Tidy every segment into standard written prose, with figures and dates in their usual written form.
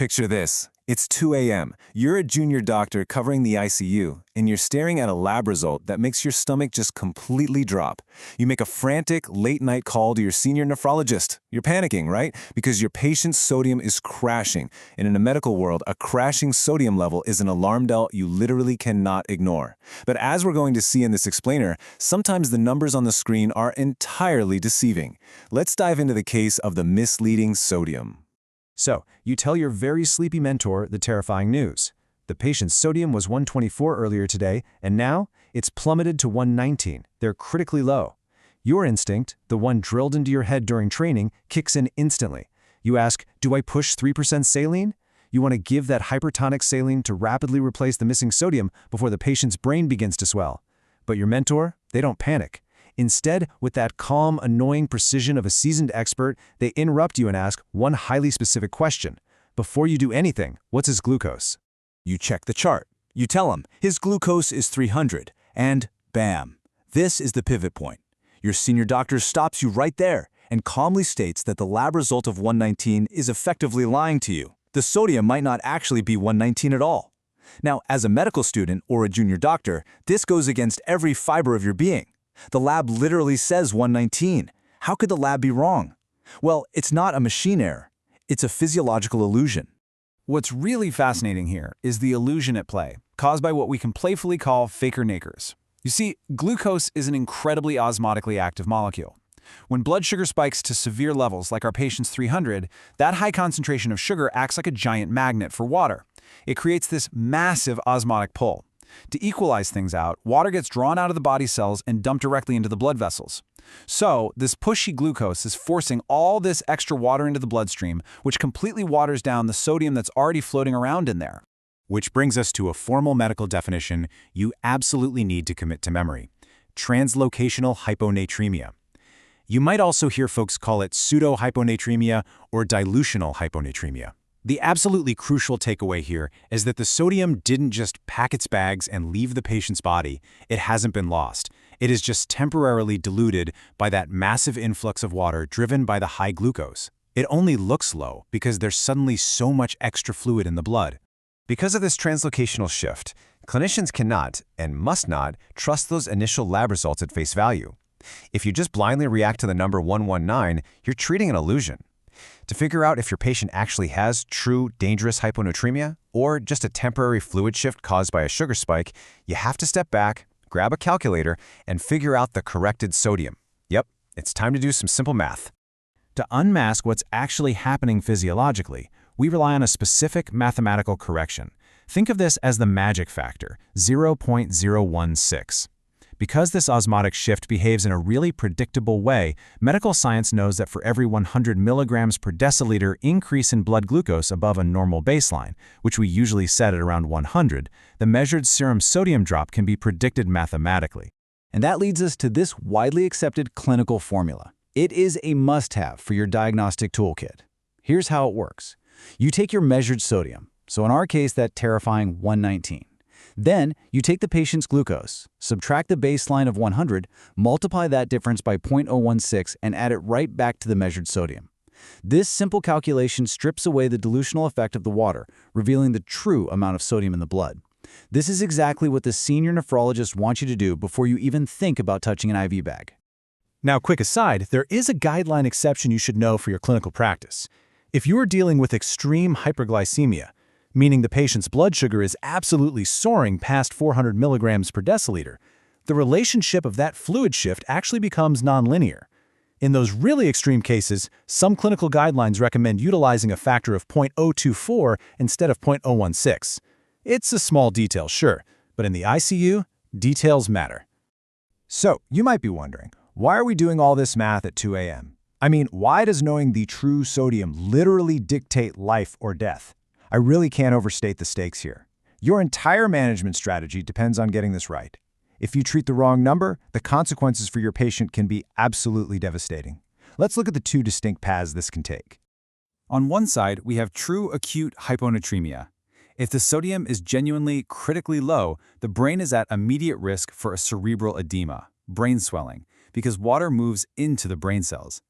Picture this. It's 2 a.m. You're a junior doctor covering the ICU, and you're staring at a lab result that makes your stomach just completely drop. You make a frantic, late-night call to your senior nephrologist. You're panicking, right? Because your patient's sodium is crashing. And in a medical world, a crashing sodium level is an alarm bell you literally cannot ignore. But as we're going to see in this explainer, sometimes the numbers on the screen are entirely deceiving. Let's dive into the case of the misleading sodium. So, you tell your very sleepy mentor the terrifying news. The patient's sodium was 124 earlier today, and now it's plummeted to 119. They're critically low. Your instinct, the one drilled into your head during training, kicks in instantly. You ask, do I push 3% saline? You want to give that hypertonic saline to rapidly replace the missing sodium before the patient's brain begins to swell. But your mentor, they don't panic. Instead, with that calm, annoying precision of a seasoned expert, they interrupt you and ask one highly specific question. Before you do anything, what's his glucose? You check the chart. You tell him, his glucose is 300, and bam. This is the pivot point. Your senior doctor stops you right there and calmly states that the lab result of 119 is effectively lying to you. The sodium might not actually be 119 at all. Now, as a medical student or a junior doctor, this goes against every fiber of your being. The lab literally says 119. How could the lab be wrong? Well, it's not a machine error. It's a physiological illusion. What's really fascinating here is the illusion at play, caused by what we can playfully call faker-nakers. You see, glucose is an incredibly osmotically active molecule. When blood sugar spikes to severe levels like our patient's 300, that high concentration of sugar acts like a giant magnet for water. It creates this massive osmotic pull. To equalize things out, water gets drawn out of the body cells and dumped directly into the blood vessels. So, this pushy glucose is forcing all this extra water into the bloodstream, which completely waters down the sodium that's already floating around in there. Which brings us to a formal medical definition you absolutely need to commit to memory: translocational hyponatremia. You might also hear folks call it pseudo-hyponatremia or dilutional hyponatremia. The absolutely crucial takeaway here is that the sodium didn't just pack its bags and leave the patient's body. It hasn't been lost. It is just temporarily diluted by that massive influx of water driven by the high glucose. It only looks low because there's suddenly so much extra fluid in the blood. Because of this translocational shift, clinicians cannot and must not trust those initial lab results at face value. If you just blindly react to the number 119, you're treating an illusion. To figure out if your patient actually has true, dangerous hyponatremia or just a temporary fluid shift caused by a sugar spike, you have to step back, grab a calculator, and figure out the corrected sodium. Yep, it's time to do some simple math. To unmask what's actually happening physiologically, we rely on a specific mathematical correction. Think of this as the magic factor, 0.016. Because this osmotic shift behaves in a really predictable way, medical science knows that for every 100 milligrams per deciliter increase in blood glucose above a normal baseline, which we usually set at around 100, the measured serum sodium drop can be predicted mathematically. And that leads us to this widely accepted clinical formula. It is a must-have for your diagnostic toolkit. Here's how it works. You take your measured sodium, so in our case that terrifying 119. Then, you take the patient's glucose, subtract the baseline of 100, multiply that difference by 0.016, and add it right back to the measured sodium. This simple calculation strips away the dilutional effect of the water, revealing the true amount of sodium in the blood. This is exactly what the senior nephrologist wants you to do before you even think about touching an IV bag. Now, quick aside, there is a guideline exception you should know for your clinical practice. If you are dealing with extreme hyperglycemia, meaning the patient's blood sugar is absolutely soaring past 400 milligrams per deciliter, the relationship of that fluid shift actually becomes nonlinear. In those really extreme cases, some clinical guidelines recommend utilizing a factor of 0.024 instead of 0.016. It's a small detail, sure, but in the ICU, details matter. So, you might be wondering, why are we doing all this math at 2 a.m.? I mean, why does knowing the true sodium literally dictate life or death? I really can't overstate the stakes here. Your entire management strategy depends on getting this right. If you treat the wrong number, the consequences for your patient can be absolutely devastating. Let's look at the two distinct paths this can take. On one side, we have true acute hyponatremia. If the sodium is genuinely critically low, the brain is at immediate risk for a cerebral edema, brain swelling, because water moves into the brain cells.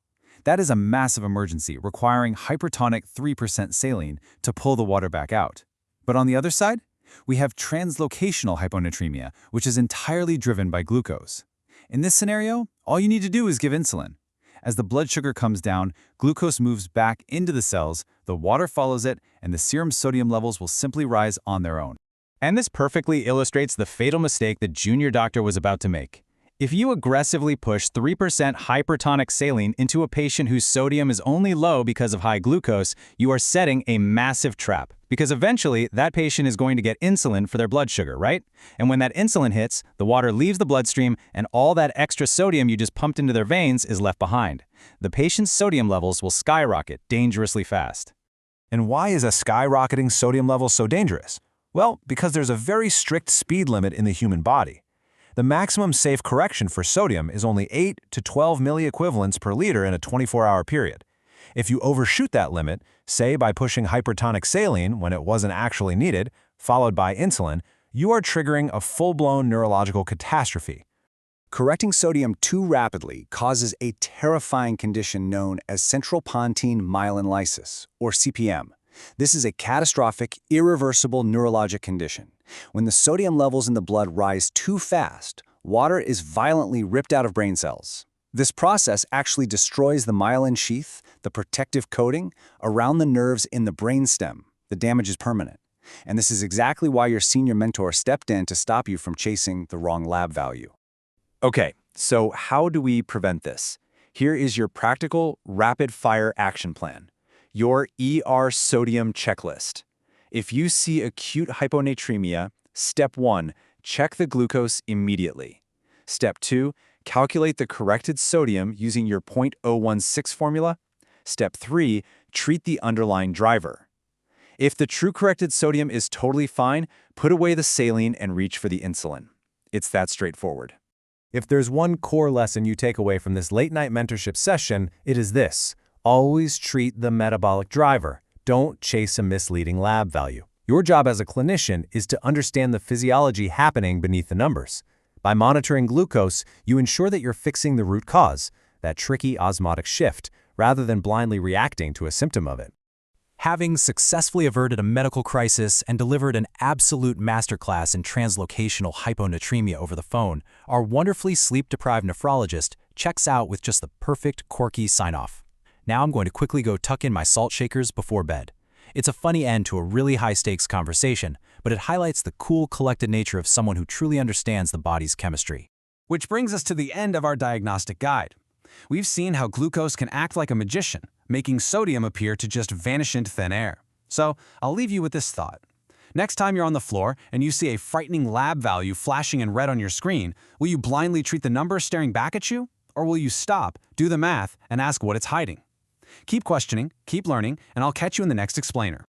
That is a massive emergency requiring hypertonic 3% saline to pull the water back out. But on the other side, we have translocational hyponatremia, which is entirely driven by glucose. In this scenario, all you need to do is give insulin. As the blood sugar comes down, glucose moves back into the cells, the water follows it, and the serum sodium levels will simply rise on their own. And this perfectly illustrates the fatal mistake the junior doctor was about to make. If you aggressively push 3% hypertonic saline into a patient whose sodium is only low because of high glucose, you are setting a massive trap. Because eventually, that patient is going to get insulin for their blood sugar, right? And when that insulin hits, the water leaves the bloodstream and all that extra sodium you just pumped into their veins is left behind. The patient's sodium levels will skyrocket dangerously fast. And why is a skyrocketing sodium level so dangerous? Well, because there's a very strict speed limit in the human body. The maximum safe correction for sodium is only 8 to 12 milliequivalents per liter in a 24-hour period. If you overshoot that limit, say by pushing hypertonic saline when it wasn't actually needed, followed by insulin, you are triggering a full-blown neurological catastrophe. Correcting sodium too rapidly causes a terrifying condition known as central pontine myelin lysis, or CPM. This is a catastrophic, irreversible neurologic condition. When the sodium levels in the blood rise too fast, water is violently ripped out of brain cells. This process actually destroys the myelin sheath, the protective coating, around the nerves in the brainstem. The damage is permanent. And this is exactly why your senior mentor stepped in to stop you from chasing the wrong lab value. Okay, so how do we prevent this? Here is your practical, rapid-fire action plan. Your ER sodium checklist. If you see acute hyponatremia, step 1, check the glucose immediately. Step 2, calculate the corrected sodium using your .016 formula. Step 3, treat the underlying driver. If the true corrected sodium is totally fine, put away the saline and reach for the insulin. It's that straightforward. If there's one core lesson you take away from this late-night mentorship session, it is this. Always treat the metabolic driver. Don't chase a misleading lab value. Your job as a clinician is to understand the physiology happening beneath the numbers. By monitoring glucose, you ensure that you're fixing the root cause, that tricky osmotic shift, rather than blindly reacting to a symptom of it. Having successfully averted a medical crisis and delivered an absolute masterclass in translocational hyponatremia over the phone, our wonderfully sleep-deprived nephrologist checks out with just the perfect quirky sign-off. Now I'm going to quickly go tuck in my salt shakers before bed. It's a funny end to a really high-stakes conversation, but it highlights the cool, collected nature of someone who truly understands the body's chemistry. Which brings us to the end of our diagnostic guide. We've seen how glucose can act like a magician, making sodium appear to just vanish into thin air. So I'll leave you with this thought. Next time you're on the floor and you see a frightening lab value flashing in red on your screen, will you blindly treat the number staring back at you? Or will you stop, do the math, and ask what it's hiding? Keep questioning, keep learning, and I'll catch you in the next explainer.